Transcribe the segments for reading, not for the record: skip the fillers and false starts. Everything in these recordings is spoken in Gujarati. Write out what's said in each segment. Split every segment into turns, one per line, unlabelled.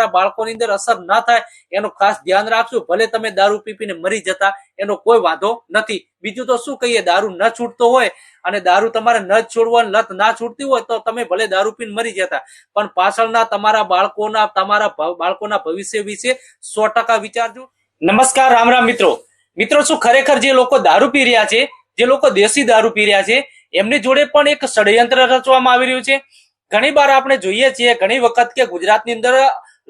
નાનકડા બાળકોની અંદર અસર ન થાય એનું ખાસ ધ્યાન રાખજો। ભલે તમે દારૂ પીને મરી જતા એનો કોઈ વાંધો નથી। બીજું તો શું કહીએ, દારૂ ન છૂટતો હોય અને દારૂ તમારે ન છોડવાની લત ના છૂટતી હોય તો તમે ભલે દારૂ પીને મરી જતા, પણ પાછળના તમારા બાળકોના ભવિષ્ય વિશે 100% વિચારજો। નમસ્કાર, રામ રામ મિત્રો શું ખરેખર જે લોકો દારૂ પી રહ્યા છે, જે લોકો દેશી દારૂ પી રહ્યા છે, એમની જોડે પણ એક ષડયંત્ર રચવામાં આવી રહ્યું છે। ઘણી વાર આપણે જોઈએ છીએ ઘણી વખત કે ગુજરાતની અંદર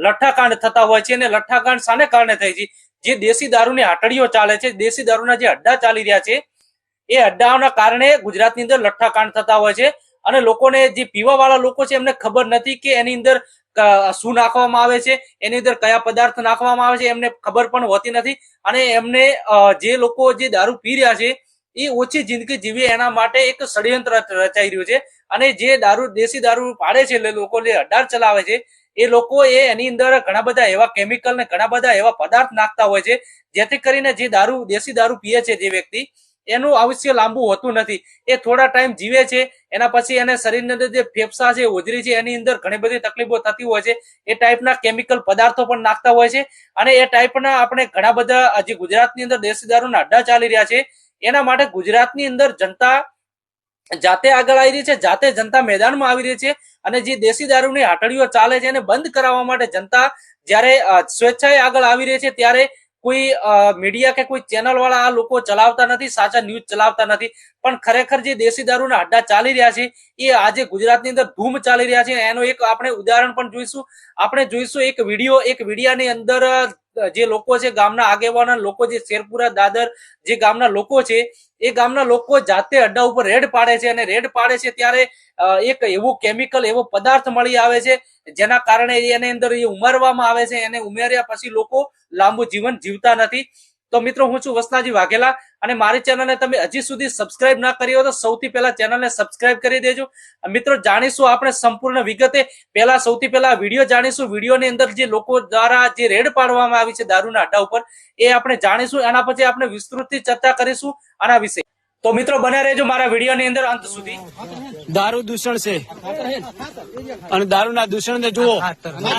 લઠ્ઠાકાંડ થતા હોય છે, અને લઠ્ઠાકાંડ શાને કારણે થાય છે? જે દેશી દારૂની હાટડીઓ ચાલે છે, દેશી દારૂના જે અડ્ડા ચાલી રહ્યા છે, એ અડ્ડાઓના કારણે ગુજરાતની અંદર લઠ્ઠાકાંડ થતા હોય છે। અને લોકોને, જે પીવા વાળા લોકો છે, એમને ખબર નથી કે એની અંદર શું નાખવામાં આવે છે, એની અંદર કયા પદાર્થ નાખવામાં આવે છે, એમને ખબર પણ હોતી નથી। અને એમને જે લોકો જે દારૂ પી રહ્યા છે એ ઓછી જિંદગી જીવે એના માટે એક ષડયંત્ર રચાઈ રહ્યું છે। અને જે દેશી દારૂ પાડે છે, લોકો જે અડ્ડા ચલાવે છે, એ લોકો એની અંદર ઘણા બધા એવા કેમિકલ ને ઘણા બધા એવા પદાર્થ નાખતા હોય છે, જેથી કરીને જે દેશી દારૂ પીએ છે જે વ્યક્તિ, એનું આયુષ્ય લાંબુ હોતું નથી। એ થોડા ટાઈમ જીવે છે, એના પછી એને શરીરની અંદર જે ફેફસા છે, હોજરી છે, એની અંદર ઘણી બધી તકલીફો થતી હોય છે। એ ટાઈપના કેમિકલ પદાર્થો પણ નાખતા હોય છે। અને એ ટાઈપના આપણે ઘણા બધા જે ગુજરાતની અંદર દેશી દારૂના અડ્ડા ચાલી રહ્યા છે, એના માટે ગુજરાતની અંદર જનતા જાતે આગળ આવી રહી છે, જાતે જનતા મેદાનમાં આવી રહી છે। અને જે દેશી દારૂની હાટડીઓ ચાલે છે એને બંધ કરાવવા માટે જનતા જ્યારે સ્વેચ્છાએ આગળ આવી રહી છે, ત્યારે કોઈ મીડિયા કે કોઈ ચેનલ વાળા આ લોકો ચલાવતા નથી, સાચા ન્યૂઝ ચલાવતા નથી। પણ ખરેખર જે દેશી દારૂના અડ્ડા ચાલી રહ્યા છે એ આજે ગુજરાતની અંદર ધૂમ ચાલી રહ્યા છે। એનો એક આપણે ઉદાહરણ પણ જોઈશું। આપણે જોઈશું એક વિડીયાની અંદર જે લોકો છે, ગામના આગેવાના લોકો, જે શેરપુરા દાદર જે ગામના લોકો છે, એ ગામના લોકો જાતે અડ્ડા ઉપર રેડ પાડે છે, અને રેડ પાડે છે ત્યારે એક એવું કેમિકલ, એવો પદાર્થ મળી આવે છે જેના કારણે એની અંદર એ ઉમેરવામાં આવે છે। એને ઉમેર્યા પછી લોકો લાંબુ જીવન જીવતા નથી। તો મિત્રો, હું છું વસનાજી વાઘેલા, અને મારી ચેનલને તમે હજી સુધી સબસ્ક્રાઇબ ના કરી હોય તો સૌથી પહેલા ચેનલને સબસ્ક્રાઇબ કરી દેજો। મિત્રો, જાણીશું આપણે સંપૂર્ણ વિગતે। સૌથી પહેલા વિડીયો જાણીશું। વિડીયોની અંદર જે લોકો દ્વારા જે રેડ પાડવામાં આવી છે દારૂના અડ્ડા ઉપર, એ આપણે જાણીશું। એના પછી આપણે વિસ્તૃતથી ચર્ચા કરીશું આના વિશે। તો મિત્રો, બને રહેજો મારા વિડીયોની અંદર અંત સુધી।
દારૂ દૂષણ છે, અને દારૂના દૂષણ ને જુઓ,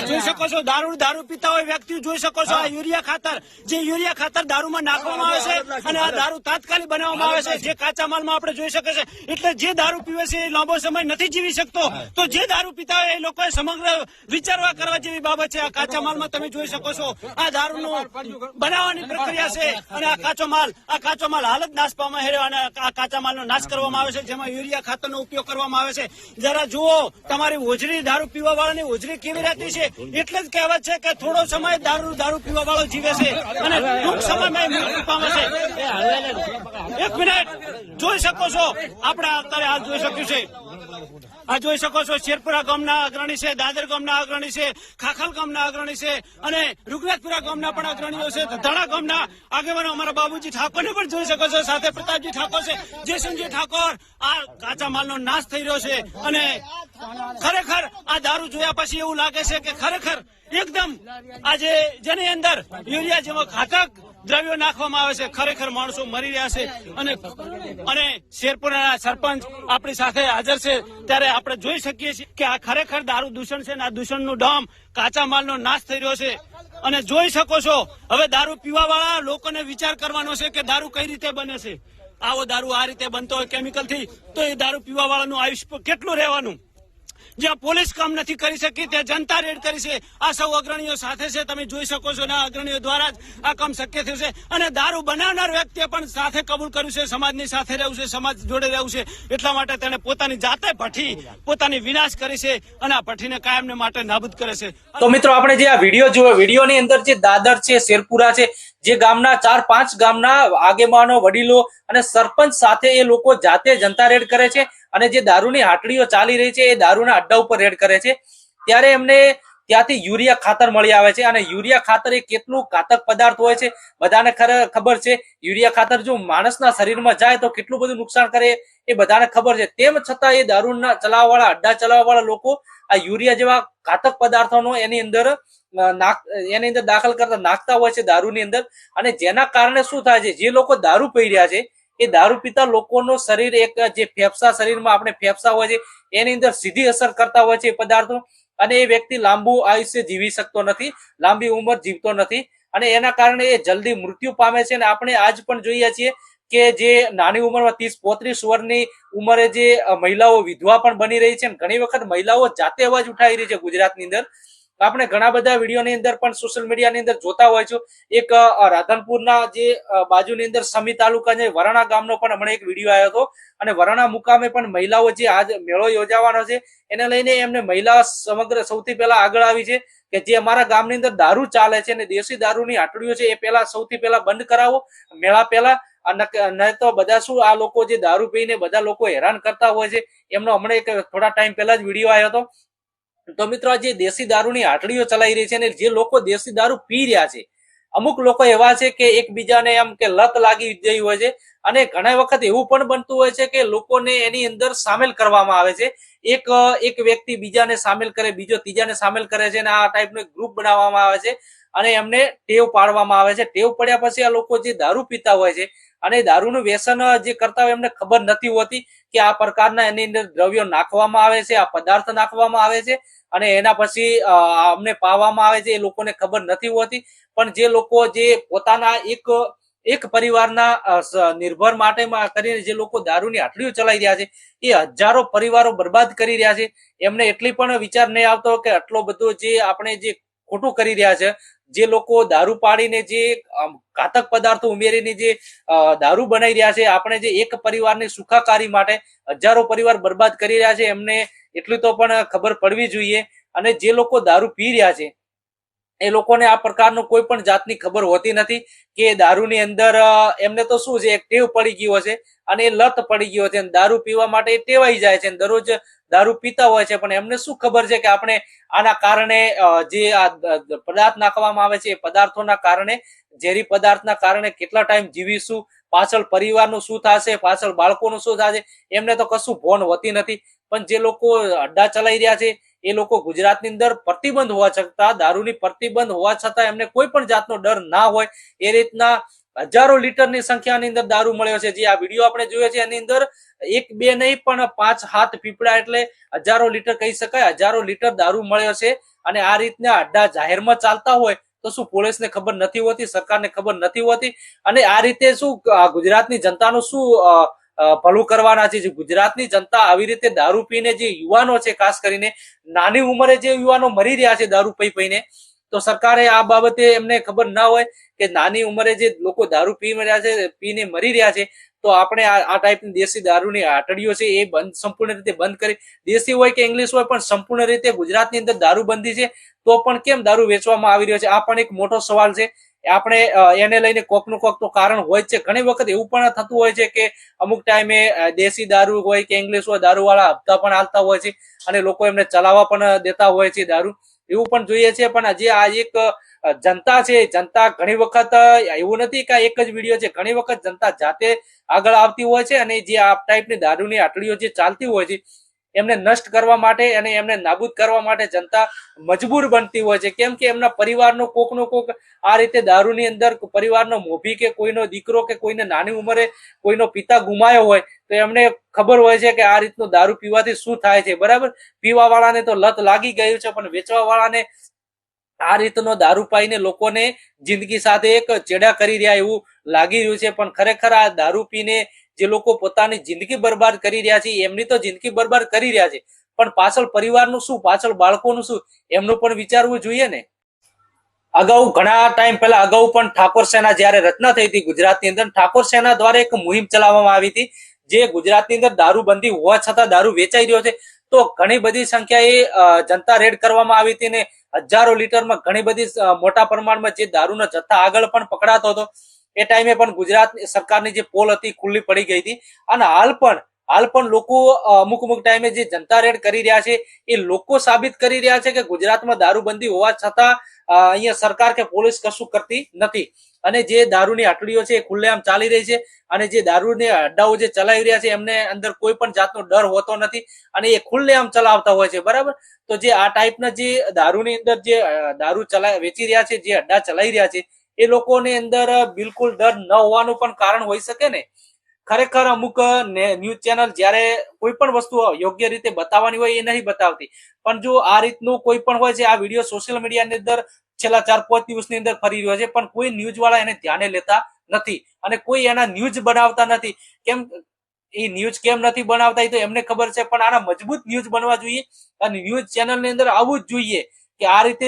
જોઈ શકો છો, દારૂ પીતા હોય વ્યક્તિ જોઈ શકો છો। આ યુરિયા ખાતર દારૂમાં નાખવામાં આવે છે, અને આ દારૂ તાત્કાલિક બનાવવામાં આવે છે, જે કાચા માલમાં આપણે જોઈ શકે છે। એટલે જે દારૂ પીવે છે એ લાંબો સમય નથી જીવી શકતો। તો જે દારૂ પીતા હોય એ લોકોએ સમગ્ર વિચારવા કરવા જેવી બાબત છે। આ કાચા માલમાં તમે જોઈ શકો છો, આ દારૂનું બનાવવાની પ્રક્રિયા છે, અને આ કાચો માલ હાલત નાશ પામે છે, અને આ કાચા માલનો નાશ કરવામાં આવે છે, જેમાં યુરિયા ખાતરનો ઉપયોગ કરવામાં આવે છે। જરા જુઓ, તમારી હોજરી, દારૂ પીવા વાળાની હોજરી કેવી રહેતી છે। એટલે જ કહેવત છે કે થોડો સમય દારૂ પીવા વાળો જીવે છે, અને ટૂંક સમયમાં મૃત્યુ પામે છે। એક મિનિટ, જોઈ શકો છો, આપણે અત્યારે હાલ જોઈ શક્યું છે, આ જોઈ શકો છો, શેરપુરા ગામના અગ્રણી છે, દાદર ગામના અગ્રણી છે, ખાખલ ગામના અગ્રણી છે, અને રૂગનાથપુરા ગામના પણ અગ્રણીઓ છે, ધડાળા ગામના આગેવાનો અમારા બાબુજી ઠાકોરને પણ જોઈ શકો છો, સાથે પ્રતાપજી ઠાકોર છે, જયસંજી ઠાકોર। આ કાચા માલનો નાશ થઈ રહ્યો છે, અને ખરેખર આ દારૂ જોયા પછી એવું લાગે છે કે ખરેખર એકદમ આજે જેની અંદર યુરિયા જેવા ઘાતક દ્રવ્યો નાખવામાં આવે છે, ખરેખર માણસો મરી રહ્યા છે। અને શેરપુરાના સરપંચ આપણી સાથે હાજર છે, ત્યારે આપણે જોઈ શકીએ છીએ કે આ ખરેખર દારૂ દૂષણ છે, અને આ દૂષણનું ડામ કાચા માલનો નાશ થઈ રહ્યો છે। અને જોઈ શકો છો, હવે દારૂ પીવા વાળા લોકોને વિચાર કરવાનો છે કે દારૂ કઈ રીતે બને છે। આવો દારૂ આ રીતે બનતો હોય કેમિકલથી, તો એ દારૂ પીવા વાળાનું આયુષ્ય કેટલું રહેવાનું। જ્યાં પોલીસ કામ નથી કરી શકી ત્યાં જનતા રેડ કરી છે। આ સૌ અગ્રણીઓ સાથે છે, તમે જોઈ શકો છો, અને આ અગ્રણીઓ દ્વારા જ આ કામ શક્ય થયું છે। અને દારૂ બનાવનાર વ્યક્તિએ પણ સાથે કબૂલ કર્યું છે, સમાજની સાથે રહેવું છે, સમાજ જોડે રહેવું છે, એટલા માટે તેણે પોતાની જાતે પોતાની વિનાશ કરી છે, અને આ ભઠ્ઠીને કાયમને માટે નાબૂદ કરે છે।
તો મિત્રો, આપણે જે આ વિડીયો જોયો, વિડીયોની અંદર જે દાદર છે, શેરપુરા છે, જે ગામના 4-5 ગામના આગેવાનો, વડીલો અને સરપંચ સાથે એ લોકો જાતે જનતા રેડ કરે છે, અને જે દારૂની હાટડીઓ ચાલી રહી છે એ દારૂના અડ્ડા ઉપર રેડ કરે છે। ત્યારે એમને ત્યાંથી યુરિયા ખાતર મળી આવે છે, અને યુરિયા ખાતર એ કેટલું ઘાતક પદાર્થ હોય છે બધાને ખબર છે। યુરિયા ખાતર જો માણસના શરીરમાં જાય તો કેટલું બધું નુકસાન કરે એ બધાને ખબર છે। તેમ છતાં એ દારૂના અડ્ડા ચલાવવાવાળા લોકો આ યુરિયા જેવા ઘાતક પદાર્થોનો એની અંદર દાખલ કરતા નાખતા હોય છે દારૂની અંદર। અને જેના કારણે શું થાય છે, જે લોકો દારૂ પી રહ્યા છે એ દારૂ પીતા લોકોનો શરીર, એક જે ફેફસા, શરીરમાં આપણે ફેફસા હોય છે એની અંદર સીધી અસર કરતા હોય છે એ પદાર્થો। અને એ વ્યક્તિ લાંબુ આયુષ્ય જીવી શકતો નથી, લાંબી ઉંમર જીવતો નથી, અને એના કારણે એ જલ્દી મૃત્યુ પામે છે. અને આપણે આજ પણ જોઈએ છીએ કે જે નાની ઉંમરમાં 30-35 વર્ષની ઉંમરે જે મહિલાઓ વિધવા પણ બની રહી છે. ઘણી વખત મહિલાઓ જાતે અવાજ ઉઠાવી રહી છે ગુજરાતની અંદર. આપણે ઘણા બધા વિડીયોની અંદર પણ સોશિયલ મીડિયાની અંદર જોતા હોય છો. એક રાધનપુરના જે બાજુની અંદર સમી તાલુકા જે વરાણા ગામનો પણ હમણાં એક વિડીયો આવ્યો હતો, અને વરાણા મુકામે પણ મહિલાઓ જે આજ મેળો યોજાવાનો છે એને લઈને એમને મહિલા સમગ્ર સૌથી પહેલા આગળ આવી છે કે જે અમારા ગામની અંદર દારૂ ચાલે છે અને દેશી દારૂની હાટડીઓ છે એ પહેલા સૌથી પહેલા બંધ કરાવો મેળા પહેલા. અને તો બધા શું આ લોકો જે દારૂ પીને બધા લોકો હેરાન કરતા હોય છે, એમનો હમણાં એક થોડા ટાઈમ પહેલા જ વિડીયો આવ્યો હતો. તો મિત્રો આ જે દેશી દારૂની હાટડીઓ ચલાવી રહી છે અને જે લોકો દેશી દારૂ પી રહ્યા છે, અમુક લોકો એવા છે કે એકબીજાને એમ કે લત લાગી ગઈ હોય છે, અને ઘણા વખત એવું પણ બનતું હોય છે કે લોકોને એની અંદર સામેલ કરવામાં આવે છે. એક વ્યક્તિ બીજાને સામેલ કરે, બીજો ત્રીજાને સામેલ કરે છે, અને આ ટાઈપનો ગ્રુપ બનાવવામાં આવે છે અને એમને ટેવ પાડવામાં આવે છે. ટેવ પડ્યા પછી આ લોકો જે દારૂ પીતા હોય છે અને દારૂનું વ્યસન જે કરતા હોય એમને ખબર નથી હોતી કે આ પ્રકારના એની અંદર દ્રવ્યો નાખવામાં આવે છે, આ પદાર્થ નાખવામાં આવે છે, અને એના પછી અમને પાવામાં આવે છે. એ લોકોને ખબર નથી હોતી. પણ જે લોકો જે પોતાના એક પરિવારના નિર્ભર માટે કરીને જે લોકો દારૂની હાટડીઓ ચલાવી રહ્યા છે, એ હજારો પરિવારો બરબાદ કરી રહ્યા છે. એમને એટલી પણ વિચાર નહીં આવતો કે આટલો બધો જે આપણે જે ખોટું કરી રહ્યા છે, જે લોકો દારૂ પાડીને જે ઘાતક પદાર્થો ઉમેરીને જે દારૂ બનાવી રહ્યા છે, આપણે જે એક પરિવારની સુખાકારી માટે હજારો પરિવાર બરબાદ કરી રહ્યા છે, એમને એટલું તો પણ ખબર પડવી જોઈએ. અને જે લોકો દારૂ પી રહ્યા છે એ લોકોને આ પ્રકારનો કોઈ પણ જાતની ખબર હોતી નથી કે દારૂની અંદર એમને તો શું છે, એક ટેવ પડી ગયો છે અને એ લત પડી ગયો છે. દારૂ પીવા માટે ટેવાઈ જાય છે, દરરોજ દારૂ પીતા હોય છે, પણ એમને શું ખબર છે કે આપણે આના કારણે જે આ પદાર્થ નાખવામાં આવે છે એ પદાર્થોના કારણે, ઝેરી પદાર્થના કારણે કેટલા ટાઈમ જીવીશું, પાછળ પરિવારનું શું થશે, પાછળ બાળકોનું શું થશે, એમને તો કશું ભોન હોતી નથી. પણ જે લોકો અડ્ડા ચલાવી રહ્યા છે એ લોકો ગુજરાતની અંદર પ્રતિબંધ હોવા છતાં, દારૂની પ્રતિબંધ હોવા છતાં એમને કોઈ પણ જાતનો ડર ના હોય એ રીતના હજારો લીટરની સંખ્યાની અંદર દારૂ મળ્યો છે. જે આ વિડીયો આપણે જોયો છે એની અંદર 1-2 નહીં પણ 5-7 પીપળા એટલે હજારો લીટર કહી શકાય, હજારો લીટર દારૂ મળ્યો છે. અને આ રીતના અડ્ડા જાહેરમાં ચાલતા હોય તો શું પોલીસને ખબર નથી હોતી, સરકારને ખબર નથી હોતી? અને આ રીતે શું ગુજરાતની જનતાનું શું ભલું કરવાના છે? ગુજરાતની જનતા આવી રીતે દારૂ પીને જે યુવાનો છે, ખાસ કરીને નાની ઉંમરે જે યુવાનો મરી રહ્યા છે દારૂ પી પીને, તો સરકારે આ બાબતે એમને ખબર ના હોય કે નાની ઉંમરે જે લોકો દારૂ પી રહ્યા છે, પીને મરી રહ્યા છે, તો આપણે આ ટાઈપની દેશી દારૂની હાટડીઓ છે એ સંપૂર્ણ રીતે બંધ કરી, દેશી હોય કે ઇંગ્લિશ હોય, પણ સંપૂર્ણ રીતે ગુજરાતની અંદર દારૂબંધી છે તો પણ કેમ દારૂ વેચવામાં આવી રહ્યો છે? આ પણ એક મોટો સવાલ છે. આપણે એને લઈને કોકનું કોક તો કારણ હોય જ છે. ઘણી વખત એવું પણ થતું હોય છે કે અમુક ટાઈમે દેશી દારૂ હોય કે ઇંગ્લિશ હોય, દારૂ વાળા હપ્તા પણ હાલતા હોય છે અને લોકો એમને ચલાવવા પણ દેતા હોય છે દારૂ, એવું પણ જોઈએ છે. પણ જે આ એક જનતા છે, જનતા ઘણી વખત એવું નથી કે એક જ વિડીયો છે, ઘણી વખત જનતા જાતે આગળ આવતી હોય છે અને જે આ ટાઈપની દારૂની હાટડીઓ જે ચાલતી હોય છે એમને નષ્ટ કરવા માટે અને એમને નાબૂદ કરવા માટે જનતા મજબૂર બનતી હોય છે. કેમ કે એમના પરિવારનો કોકનો કોક આ રીતે દારૂની અંદર પરિવારનો મોભી કે કોઈનો દીકરો કે કોઈને નાની ઉંમરે કોઈનો પિતા ગુમાયો હોય તો એમને ખબર હોય છે કે આ રીતનું દારૂ પીવાથી શું થાય છે. બરાબર, પીવા વાળાને તો લત લાગી ગયું છે, પણ વેચવા વાળાને આ રીતનો દારૂ પાઈને લોકોને જિંદગી સાથે એક ચેડા કરી રહ્યા એવું લાગી રહ્યું છે. પણ ખરેખર આ દારૂ પીને જે લોકો પોતાની જિંદગી બરબાદ કરી રહ્યા છે, એમની તો જિંદગી બરબાદ કરી રહ્યા છે, પણ પાછળ પરિવારનું શું, પાછળ બાળકોનું શું, એમનું પણ વિચારવું જોઈએ ને. અગાઉ ઘણા ટાઈમ પહેલા પણ ઠાકોર સેના જયારે રચના થઈ હતી ગુજરાતની અંદર, ઠાકોર સેના દ્વારા એક મુહિમ ચલાવવામાં આવી હતી જે ગુજરાતની અંદર દારૂબંધી હોવા છતાં દારૂ વેચાઈ રહ્યો છે. તો ઘણી બધી સંખ્યાએ જનતા રેડ કરવામાં આવી હતી ને હજારો લીટરમાં ઘણી બધી મોટા પ્રમાણમાં જે દારૂના જથ્થા આગળ પણ પકડાતો હતો. એ ટાઈમે પણ ગુજરાત સરકારની જે પોલ હતી ખુલ્લી પડી ગઈ હતી. અને હાલ પણ લોકો અમુક ટાઈમે જે જનતા રેડ કરી રહ્યા છે એ લોકો સાબિત કરી રહ્યા છે કે ગુજરાતમાં દારૂબંધી હોવા છતાં અહીંયા સરકાર કે પોલીસ કશું કરતી નથી. અને જે દારૂની હાટડીઓ છે એ ખુલ્લેઆમ ચાલી રહી છે અને જે દારૂની અડ્ડાઓ જે ચલાવી રહ્યા છે એમને અંદર કોઈ પણ જાતનો ડર હોતો નથી અને એ ખુલ્લેઆમ ચલાવતા હોય છે. બરાબર, તો જે આ ટાઈપના જે દારૂની અંદર જે દારૂ વેચી રહ્યા છે, જે અડ્ડા ચલાવી રહ્યા છે, એ લોકોની અંદર બિલકુલ ડર ન હોવાનું પણ કારણ હોઈ શકે ને. ખરેખર અમુક ન્યૂઝ ચેનલ જ્યારે કોઈ પણ વસ્તુ યોગ્ય રીતે બતાવવાની હોય એ નહીં બતાવતી, પણ જો આ રીતનું કોઈ પણ હોય છે, આ વિડીયો સોશિયલ મીડિયાની અંદર છેલ્લા 4-5 દિવસની અંદર ફરી રહ્યો છે, પણ કોઈ ન્યૂઝ વાળા એને ધ્યાને લેતા નથી અને કોઈ એના ન્યૂઝ બનાવતા નથી. કેમ એ ન્યૂઝ કેમ નથી બનાવતા એ તો એમને ખબર છે, પણ આના મજબૂત ન્યૂઝ બનવા જોઈએ અને ન્યૂઝ ચેનલની અંદર આવવું જ જોઈએ કે આ રીતે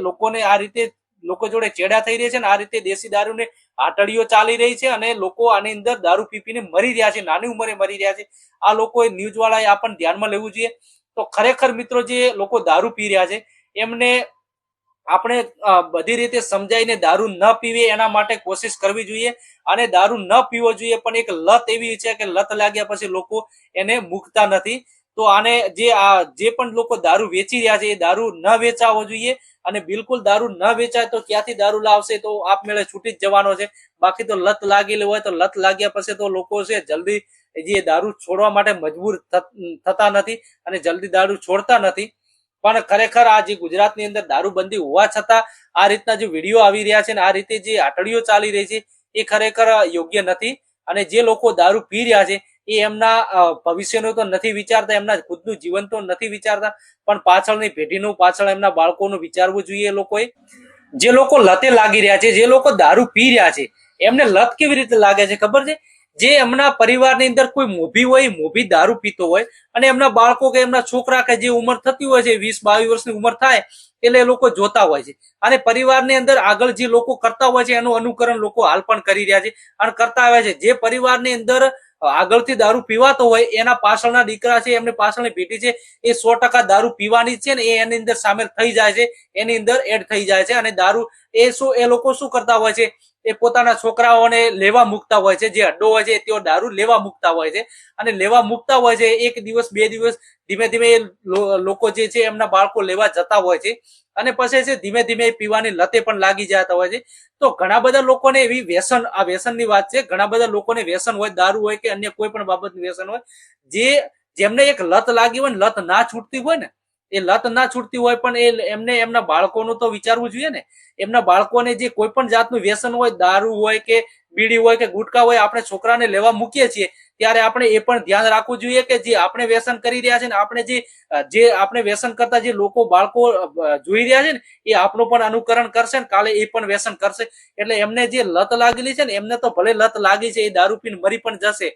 લોકોને આ રીતે લોકો જોડે ચેડા થઈ રહ્યા છે ને આ રીતે દેશી દારૂને આટડીઓ ચાલી રહી છે અને લોકો આની અંદર દારૂ પીને મરી રહ્યા છે, નાની ઉંમરે મરી રહ્યા છે. આ લોકોએ ન્યૂઝ વાળાએ આપણને ધ્યાનમાં લેવું જોઈએ. તો ખરેખર મિત્રો જે લોકો દારૂ પી રહ્યા છે એમને આપણે બધી રીતે સમજાઈને દારૂ ન પીવે એના માટે કોશિશ કરવી જોઈએ અને દારૂ ન પીવો જોઈએ. પણ એક લત એવી છે કે લત લાગ્યા પછી લોકો એને મૂકતા નથી. તો આને જે પણ લોકો દારૂ વેચી રહ્યા છે એ દારૂ ન વેચાવો જોઈએ અને બિલકુલ દારૂ ન વેચાય તો ક્યાંથી દારૂ લાવશે, તો આપમેળે છૂટી જ જવાનો છે. બાકી તો લત લાગેલી હોય તો લત લાગ્યા પછી તો લોકો છે જલ્દી જે દારૂ છોડવા માટે મજબૂર થતા નથી અને જલ્દી દારૂ છોડતા નથી. પણ ખરેખર આ જે ગુજરાતની અંદર દારૂબંધી હોવા છતાં આ રીતના જે વિડીયો આવી રહ્યા છે ને આ રીતે જે આટડીઓ ચાલી રહી છે એ ખરેખર યોગ્ય નથી. અને જે લોકો દારૂ પી રહ્યા છે એ એમના ભવિષ્યનું તો નથી વિચારતા, એમના ખુદનું જીવન તો નથી વિચારતા, પણ પાછળની પેઢીનું, પાછળ એમના બાળકોનું વિચારવું જોઈએ લોકોએ. જે લોકો લતે લાગી રહ્યા છે, જે લોકો દારૂ પી રહ્યા છે એમને લત કેવી રીતે લાગે છે ખબર છે? જે એમના પરિવારની અંદર કોઈ મોભી હોય, મોભી દારૂ પીતો હોય અને એમના બાળકો કે એમના છોકરા કે જે ઉંમર થતી હોય છે 20-22 વર્ષની ઉંમર થાય એટલે એ લોકો જોતા હોય છે અને પરિવારની અંદર આગળ જે લોકો કરતા હોય છે એનું અનુકરણ લોકો હાલ પણ કરી રહ્યા છે અને કરતા આવ્યા છે. જે પરિવારની અંદર આગળથી દારૂ પીવાતો હોય એના પાછળના દીકરા છે, એમની પાછળની પેઢી છે એ 100% દારૂ પીવાની છે ને એ એની અંદર સામેલ થઈ જાય છે, એની અંદર એડ થઈ જાય છે. અને દારૂ એ લોકો શું કરતા હોય છે, એ પોતાના છોકરાઓને લેવા મૂકતા હોય છે. જે અડ્ડો હોય છે તેઓ દારૂ લેવા મૂકતા હોય છે અને લેવા મૂકતા હોય છે. 1 દિવસ 2 દિવસ ધીમે ધીમે એ લોકો જે છે એમના બાળકો લેવા જતા હોય છે અને પછી છે ધીમે ધીમે પીવાની લતે પણ લાગી જતા હોય છે. તો ઘણા બધા લોકોને એવી વ્યસનની વાત છે. ઘણા બધા લોકોને વ્યસન હોય, દારૂ હોય કે અન્ય કોઈ પણ બાબતનું વ્યસન હોય, જેમને એક લત લાગી હોય ને, લત ના છૂટતી હોય ને, એ લત ના છૂટતી હોય પણ એમને એમના બાળકોનું તો વિચારવું જોઈએ ને. એમના બાળકોને જે કોઈ પણ જાતનું વ્યસન હોય, દારૂ હોય કે બીડી હોય કે ગુટકા હોય, આપણે છોકરાને લેવા મૂકીએ છીએ ત્યારે આપણે એ પણ ધ્યાન રાખવું જોઈએ કે જે આપણે વ્યસન કરી રહ્યા છે ને આપણે વ્યસન કરતા જે લોકો બાળકો જોઈ રહ્યા છે ને એ આપણું પણ અનુકરણ કરશે ને કાલે એ પણ વ્યસન કરશે. એટલે એમને જે લત લાગેલી છે ને એમને તો ભલે લત લાગી છે, એ દારૂ પીને મરી પણ જશે,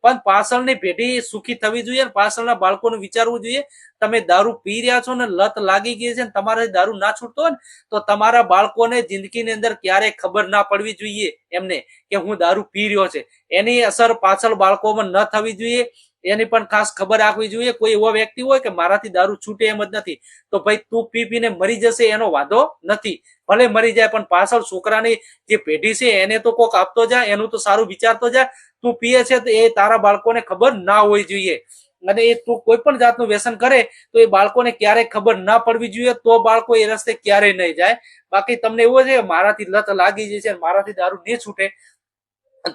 પણ પાછળની પેઢી સુખી થવી જોઈએ અને પાછળના બાળકોનું વિચારવું જોઈએ. તમે દારૂ પી રહ્યા છો ને લત લાગી ગઈ છે ને તમારે દારૂ ના છૂટતો હોય ને તો તમારા બાળકોને જિંદગીની અંદર ક્યારેય ખબર ના પડવી જોઈએ એમને કે હું દારૂ પી રહ્યો છે. એની અસર પાછળ બાળકોમાં ન થવી જોઈએ, એની પણ ખાસ ખબર રાખવી જોઈએ. કોઈ એવો વ્યક્તિ હોય કે મારાથી દારૂ છૂટે એમ જ નથી તો ભાઈ તું પીને મરી જશે એનો વાંધો નથી, ભલે મરી જાય પણ પાછળ છોકરાની જે પેઢી છે એને તો કોક આપતો જાય, એનું તો સારું વિચારતો જાય. તું પીએ છે તો એ તારા બાળકોને ખબર ના હોવી જોઈએ અને એ તું કોઈ પણ જાતનું વ્યસન કરે તો એ બાળકોને ક્યારેય ખબર ના પડવી જોઈએ, તો બાળકો એ રસ્તે ક્યારેય નહીં જાય. બાકી તમને એવું છે મારાથી લત લાગી જાય છે, મારાથી દારૂ નહીં છૂટે,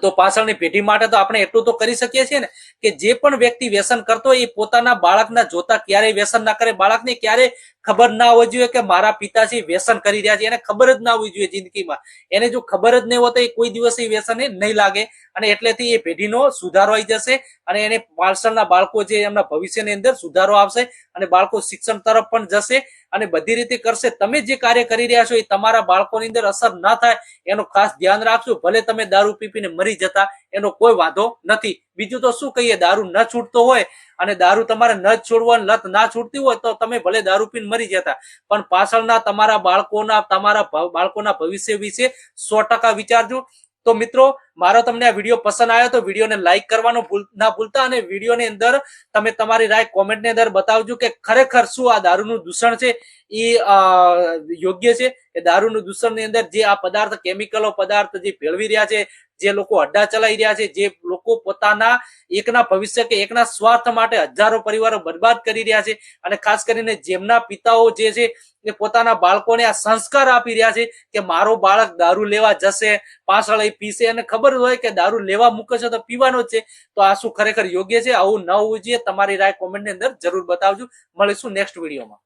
તો પાછળની પેઢી માટે તો આપણે એટલું તો કરી શકીએ છીએ ને કે જે પણ વ્યક્તિ વ્યસન કરતો હોય એ પોતાના બાળકના જોતા ક્યારેય વ્યસન ના કરે. બાળકને ક્યારેય ખબર ના હોવી જોઈએ કે મારા પિતાજી વ્યસન કરી રહ્યા છે, એને ખબર જ ના હોવી જોઈએ જિંદગીમાં. એને જો ખબર જ નહીં હોત તો એ કોઈ દિવસ એ વ્યસન નહીં લાગે અને એટલેથી એ પેઢીનો સુધારો આવી જશે અને એને પાછળના બાળકો જે એમના ભવિષ્યની અંદર સુધારો આવશે અને બાળકો શિક્ષણ તરફ પણ જશે અને બધી રીતે કરશે. તમે જે કાર્ય કરી રહ્યા છો એ તમારા બાળકોની અંદર અસર ના થાય એનું ખાસ ધ્યાન રાખજો. ભલે તમે દારૂ પીને મરી જતા એનો કોઈ વાંધો નથી. બીજું તો શું કહીએ, દારૂ ન છૂટતો હોય અને દારૂ તમારે ન છોડવાની લત ના છૂટતી હોય તો તમે ભલે દારૂ પીને મરી જતા, પણ પાછળના તમારા બાળકોના ભવિષ્ય વિશે 100% વિચારજો. તો મિત્રો, મારો તમને આ વિડીયો પસંદ આવ્યો તો વિડીયોને લાઈક કરવાનું ના ભૂલતા અને વિડીયોની અંદર તમે તમારી રાય કોમેન્ટની અંદર બતાવજો કે ખરેખર શું આ દારૂનું દૂષણ છે એ યોગ્ય છે. એ દારૂનું દૂષણની અંદર જે આ પદાર્થ, કેમિકલો પદાર્થ જે ભેળવી રહ્યા છે, જે લોકો અડ્ડા ચલાવી રહ્યા છે, જે લોકો પોતાના એકના ભવિષ્ય કે એકના સ્વાર્થ માટે હજારો પરિવારો બરબાદ કરી રહ્યા છે અને ખાસ કરીને જેમના પિતાઓ જે છે એ પોતાના બાળકોને આ સંસ્કાર આપી રહ્યા છે કે મારો બાળક દારૂ લેવા જશે, પાછળ એ પીશે અને ખબર હોય કે દારૂ લેવા મૂકે છે તો પીવાનો જ છે, તો આ શું ખરેખર યોગ્ય છે? આવું ન હોવું જોઈએ. તમારી રાય કોમેન્ટની અંદર જરૂર બતાવજો. મળીશું નેક્સ્ટ વિડીયોમાં.